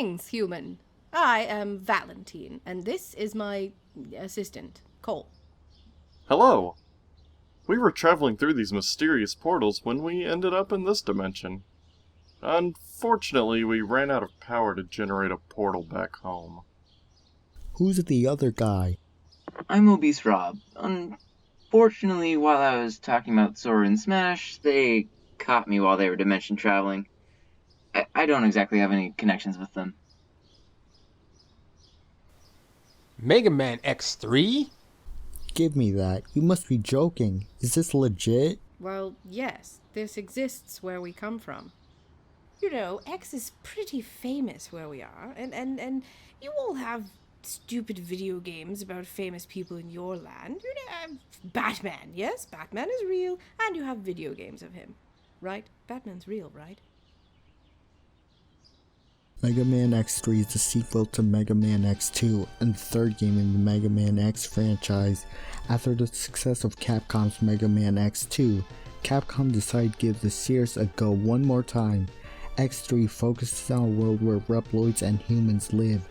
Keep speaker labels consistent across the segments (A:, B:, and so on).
A: Greetings, human. I am Valentine, and this is my assistant, Cole.
B: Hello! We were traveling through these mysterious portals when we ended up in this dimension. Unfortunately, we ran out of power to generate a portal back home.
C: Who's the other guy?
D: I'm Obese Rob. Unfortunately, while I was talking about Sora and Smash, they caught me while they were dimension traveling. I don't exactly have any connections with them.
E: Mega Man X3?
C: Give me that. You must be joking. Is this legit?
A: Well, yes, this exists where we come from. You know, X is pretty famous where we are, and you all have stupid video games about famous people in your land. You know, Batman, yes, Batman is real, and you have video games of him. Right? Batman's real, right?
C: Mega Man X3 is the sequel to Mega Man X2 and the third game in the Mega Man X franchise. After the success of Capcom's Mega Man X2, Capcom decided to give the series a go one more time. X3 focuses on a world where Reploids and humans live.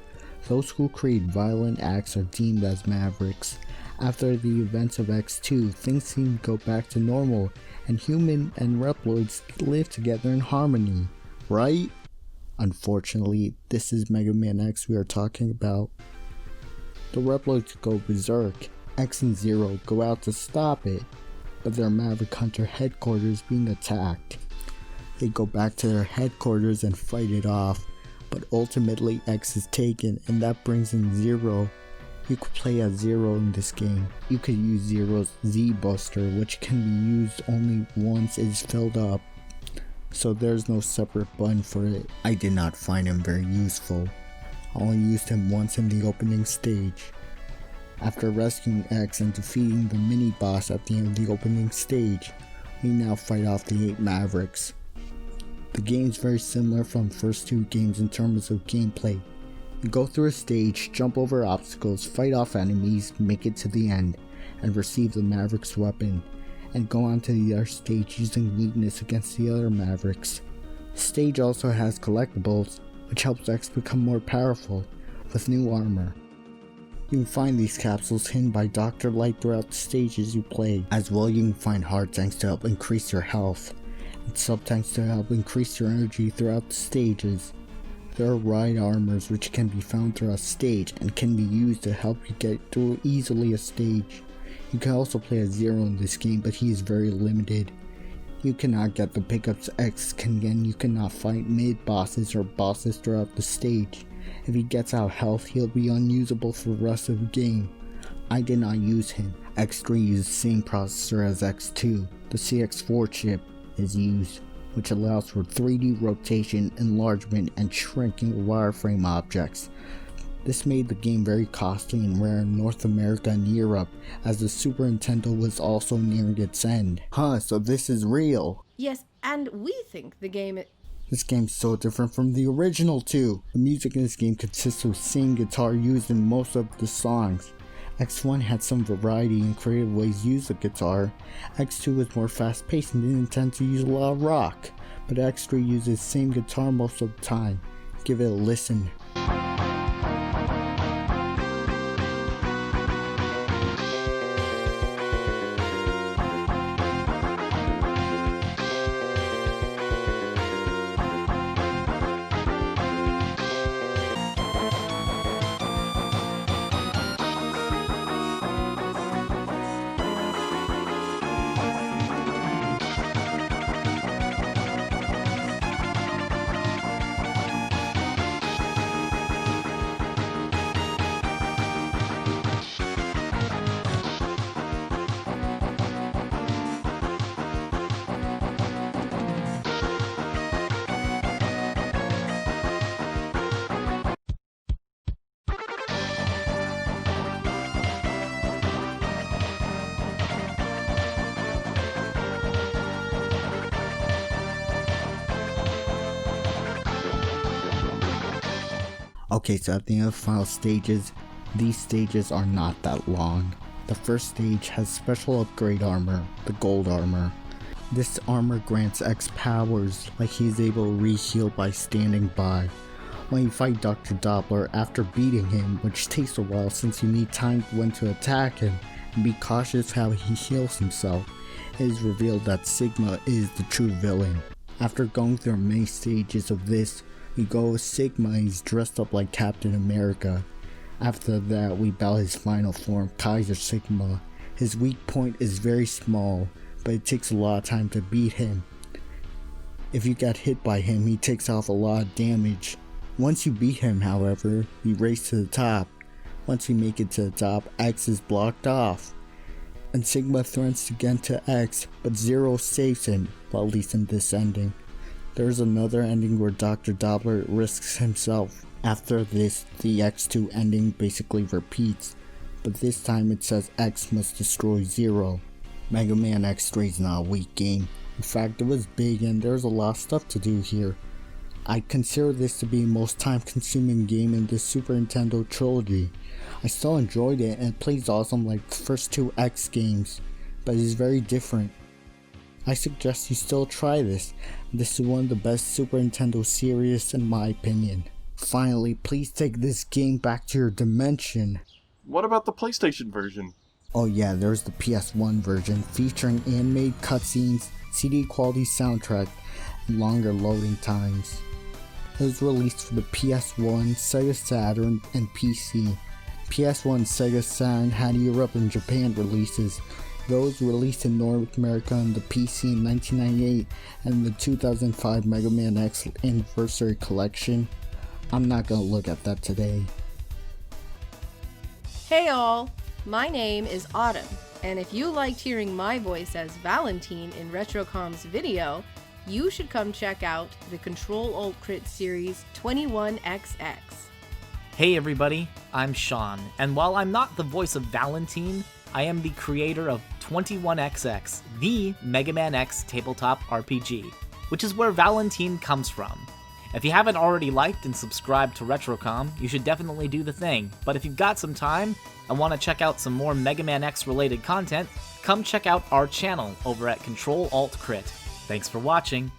C: Those who create violent acts are deemed as mavericks. After the events of X2, things seem to go back to normal, and human and Reploids live together in harmony, right? Unfortunately, this is Mega Man X we are talking about. The Reploids go berserk. X and Zero go out to stop it, but their Maverick Hunter headquarters being attacked. They go back to their headquarters and fight it off, but ultimately X is taken, and that brings in Zero. You could play as Zero in this game. You could use Zero's Z-Buster, which can be used only once it's filled up, so there's no separate button for it. I did not find him very useful. I only used him once in the opening stage. After rescuing X and defeating the mini-boss at the end of the opening stage, we now fight off the 8 Mavericks. The game's very similar from the first 2 games in terms of gameplay. You go through a stage, jump over obstacles, fight off enemies, make it to the end, and receive the Maverick's weapon, and go on to the other stage using weakness against the other Mavericks. The stage also has collectibles, which helps X become more powerful, with new armor. You can find these capsules hidden by Dr. Light throughout the stages you play. As well, you can find heart tanks to help increase your health, and sub tanks to help increase your energy throughout the stages. There are ride armors which can be found throughout a stage and can be used to help you get through easily a stage. You can also play as Zero in this game, but he is very limited. You cannot get the pickups X can get, and you cannot fight mid-bosses or bosses throughout the stage. If he gets out of health, he'll be unusable for the rest of the game. I did not use him. X3 uses the same processor as X2. The CX4 chip is used, which allows for 3D rotation, enlargement, and shrinking of wireframe objects. This made the game very costly and rare in North America and Europe, as the Super Nintendo was also nearing its end. So this is real.
A: Yes, and we think the game
C: This game's so different from the original too. The music in this game consists of the same guitar used in most of the songs. X1 had some variety and creative ways to use the guitar. X2 was more fast paced and didn't tend to use a lot of rock, but X3 uses the same guitar most of the time. Give it a listen. Okay, so at the end of the final stages, these stages are not that long. The first stage has special upgrade armor, the gold armor. This armor grants X powers, like he is able to re-heal by standing by. when you fight Dr. Doppler after beating him, which takes a while since you need time when to attack him and be cautious how he heals himself, it is revealed that Sigma is the true villain. After going through many stages of this, we go with Sigma and he's dressed up like Captain America. After that, we battle his final form, Kaiser Sigma. His weak point is very small, but it takes a lot of time to beat him. If you get hit by him, he takes off a lot of damage. Once you beat him, however, we race to the top. Once we make it to the top, X is blocked off, and Sigma threatens to get to X, but Zero saves him, well, at least in this ending. There's another ending where Dr. Doppler risks himself. After this, the X2 ending basically repeats, but this time it says X must destroy Zero. Mega Man X3 is not a weak game. In fact, it was big and there's a lot of stuff to do here. I consider this to be the most time-consuming game in this Super Nintendo trilogy. I still enjoyed it and it plays awesome like the first two X games, but it is very different. I suggest you still try this. This is one of the best Super Nintendo series in my opinion. Finally, please take this game back to your dimension.
B: What about the PlayStation version?
C: Oh yeah, there's the PS1 version featuring animated cutscenes, CD quality soundtrack, and longer loading times. It was released for the PS1, Sega Saturn, and PC. PS1 and Sega Saturn had Europe and Japan releases. Those released in North America on the PC in 1998 and the 2005 Mega Man X Anniversary Collection. I'm not gonna look at that today.
A: Hey all, my name is Autumn, and if you liked hearing my voice as Valentine in RetroCom's video, you should come check out the Control-Alt-Crit series 21XX.
F: Hey everybody, I'm Sean, and while I'm not the voice of Valentine, I am the creator of 21XX, the Mega Man X tabletop RPG, which is where Valentine comes from. If you haven't already liked and subscribed to RetroCom, you should definitely do the thing, but if you've got some time and want to check out some more Mega Man X related content, come check out our channel over at Control-Alt-Crit. Thanks for watching.